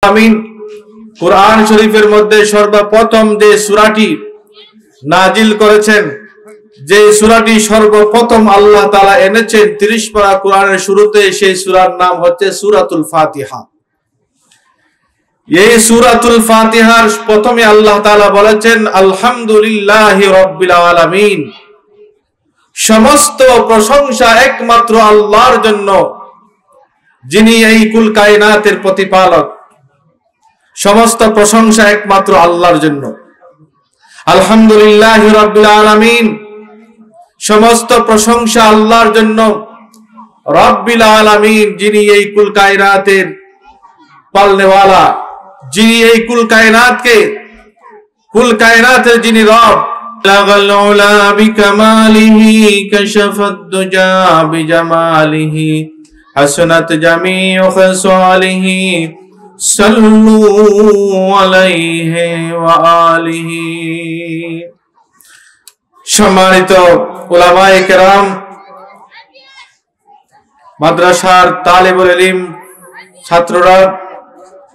আমিন। কুরআন শরীফের মধ্যে সর্বপ্রথম যে সূরাটি নাজিল করেছেন, যে সূরাটি সর্বপ্রথম আল্লাহ তাআলা এনেছেন 30 পারা কুরআনের শুরুতে, সেই সূরার নাম হচ্ছে সূরাতুল ফাতিহা। এই সূরাতুল ফাতিহার প্রথমে আল্লাহ তাআলা বলেছেন আলহামদুলিল্লাহি রাব্বিল আলামিন, সমস্ত প্রশংসা একমাত্র আল্লাহর জন্য, যিনি এই কুল কায়নাতের প্রতিপালক। সমস্ত প্রশংসা একমাত্র আল্লাহর জন্য। আলহামদুলিল্লাহি রাব্বিল আলামিন, সমস্ত প্রশংসা আল্লাহর জন্য। রাব্বিল আলামিন, যিনি এই কুল কায়নাতের পালনেওয়ালা, যিনি এই কুল কায়নাতের যিনি রব। লাগাল উলা বিকামালিহি কাশাফাদ দুজা বিজামালিহি হাসানাত জামিউ খাসালিহি সাল্লু আলাইহি ওয়া আলিহি। সম্মানিত উলামায়ে কেরাম, মাদ্রাসার তালিবুল ইলম ছাত্ররা,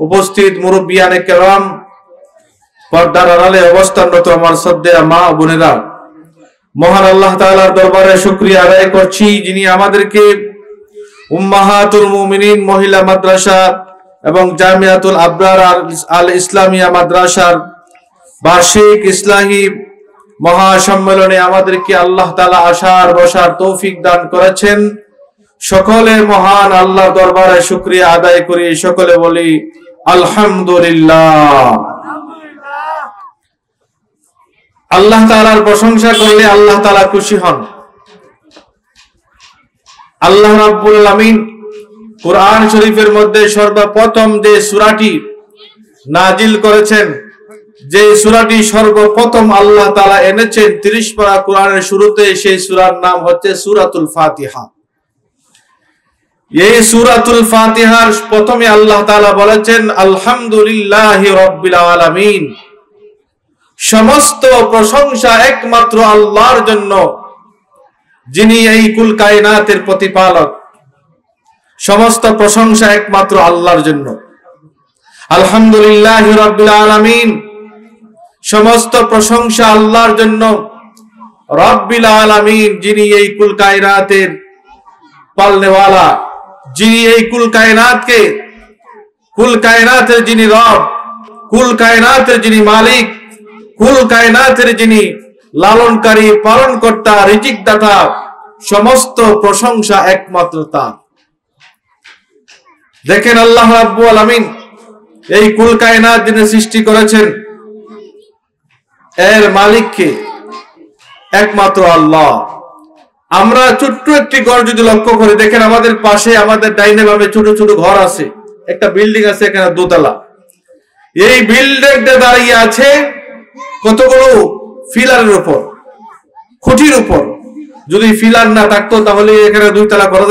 উপস্থিত মুরব্বিয়ানে কেরাম, পর্দার আড়ালে অবস্থানরত আমার শ্রদ্ধেয় মা বোনেরা, মহান আল্লাহ তাআলার দরবারে শুকরিয়া আদায় করছি, যিনি আমাদেরকে উম্মাহাতুল মুমিনিন মহিলা মাদ্রাসা এবং জামিয়াতুল আবরার আল ইসলামিয়া মাদ্রাসার বার্ষিক ইসলাহি মহাসম্মেলনে আমাদেরকে আল্লাহ তাআলা আসার বসার তৌফিক দান করেছেন। সকলে মহান আল্লাহর দরবারে শুকরিয়া আদায় করি, সকলে বলি আলহামদুলিল্লাহ। আল্লাহ তাআলার প্রশংসা করলে আল্লাহ তাআলা খুশি হন। আল্লাহ রাব্বুল আলামিন কুরআন শরীফের মধ্যে সর্বপ্রথম যে সূরাটি নাজিল করেছেন, যে সূরাটি সর্বপ্রথম আল্লাহ তাআলা এনেছেন 30 পারা কুরআনের শুরুতে, সেই সূরার নাম হচ্ছে সূরাতুল ফাতিহা। এই সূরাতুল ফাতিহার প্রথমে আল্লাহ তাআলা বলেছেন আলহামদুলিল্লাহি রাব্বিল আলামিন, সমস্ত প্রশংসা একমাত্র আল্লাহর জন্য, যিনি এই কুল কায়নাতের প্রতিপালক। সমস্ত প্রশংসা একমাত্র আল্লাহর জন্য। আলহামদুলিল্লাহি রাব্বিল আলামিন, সমস্ত প্রশংসা আল্লাহর জন্য। রাব্বিল আলামিন, যিনি এই কুল কায়নাতের পালনেওয়ালা, যিনি এই কুল কায়নাতের যিনি রব, কুল কায়নাতের যিনি মালিক, কুল কায়নাতের যিনি লালনকারী, পালনকর্তা, রিজিক দাতা, সমস্ত প্রশংসা একমাত্র তার। দেখেন আল্লাহ রাব্বুল আলামিন এই কুল কায়নাত যিনি সৃষ্টি করেছেন, এর মালিককে একমাত্র আল্লাহ। আমরা ছোট্ট একটি ঘর যদি লক্ষ্য করে দেখেন, আমাদের পাশে, আমাদের ডাইনে বামে ছোট ছোট ঘর আছে, একটা বিল্ডিং আছে, এখানে দোতলা। এই বিল্ডিংটা দাঁড়িয়ে আছে কতগুলো ফিলারের উপর, খুঁটির উপর। যদি ফিলার না থাকতো তাহলে এখানে 2 তলা করা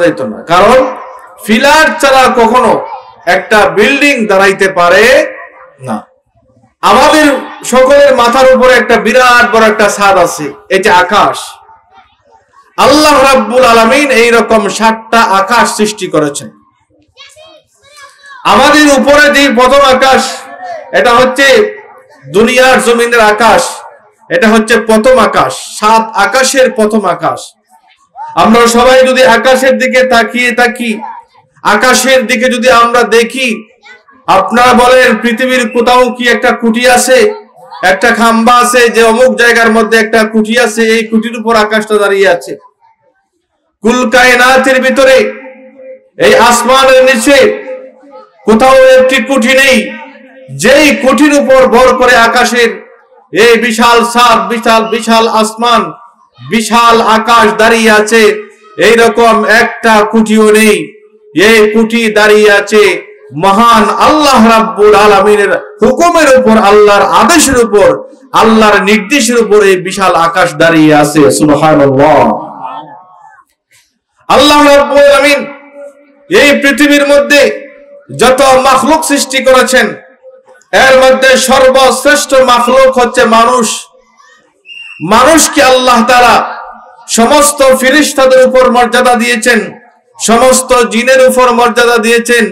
যাইত না, কারণ ফিলার ছাড়া কখনো একটা বিল্ডিং দাঁড়াইতে পারে না। আমাদের সকলের মাথার উপরে একটা বিরাট বড় একটা ছাদ আছে, এই যে আকাশ। আল্লাহ রাব্বুল আলামিন এইরকম 7টা আকাশ সৃষ্টি করেছেন। আমাদের উপরে যে প্রথম আকাশ, এটা হচ্ছে দুনিয়ার জমিনের আকাশ, এটা হচ্ছে প্রথম আকাশ, 7 আকাশের প্রথম আকাশ। আমরা সবাই যদি আকাশের দিকে তাকিয়ে থাকি, আকাশের দিকে যদি আমরা দেখি, আপনারা বলেন পৃথিবীর কোথাও কি একটা খুঁটি আছে, একটা খাম্বা আছে, যে অমুক জায়গার মধ্যে একটা খুঁটি আছে, এই খুঁটির উপর আকাশটা দাঁড়িয়ে আছে? কুল কায়নাতের ভিতরে, এই আসমানের নিচে কোথাও একটি খুঁটি নেই, যেই খুঁটির উপর ভর করে আকাশের এই বিশাল ছাদ, বিশাল আসমান, বিশাল আকাশ দাঁড়িয়ে আছে, এইরকম একটা খুঁটিও নেই। এই খুঁটি দাঁড়িয়ে আছে মহান আল্লাহ রাব্বুল আলামিনের হুকুমের উপর, আল্লাহর আদেশের উপর, আল্লাহর নির্দেশের উপর এই বিশাল আকাশ দাঁড়িয়ে আছে। সুবহানাল্লাহ। আল্লাহ রাব্বুল আলামিন এই পৃথিবীর মধ্যে যত মাখলুক সৃষ্টি করেছেন, এর মধ্যে সর্বশ্রেষ্ঠ মাখলুক হচ্ছে মানুষ। মানুষকে আল্লাহ তাআলা সমস্ত ফেরেশতাদের উপর মর্যাদা দিয়েছেন, সমস্ত জিনের উপর মর্যাদা দিয়েছেন,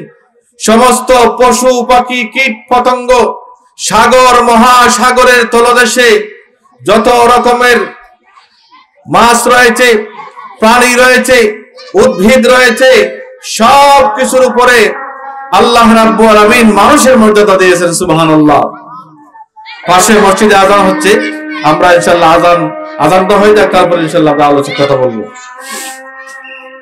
সমস্ত পশু পাখি কীট পতঙ্গ, সাগর মহাসাগরের তলদেশে যত রকমের মাছ রয়েছে, প্রাণী রয়েছে, উদ্ভিদ রয়েছে, সব কিছুর উপরে আল্লাহ রাব্বুল আলামিন মানুষের মর্যাদা দিয়েছেন। সুবহানাল্লাহ। পাশে মসজিদে আযান হচ্ছে, আমরা ইনশাআল্লাহ আযানটা হয়ে যাক, তারপর ইনশাআল্লাহ আমরা আলোচনা কথা বলবো।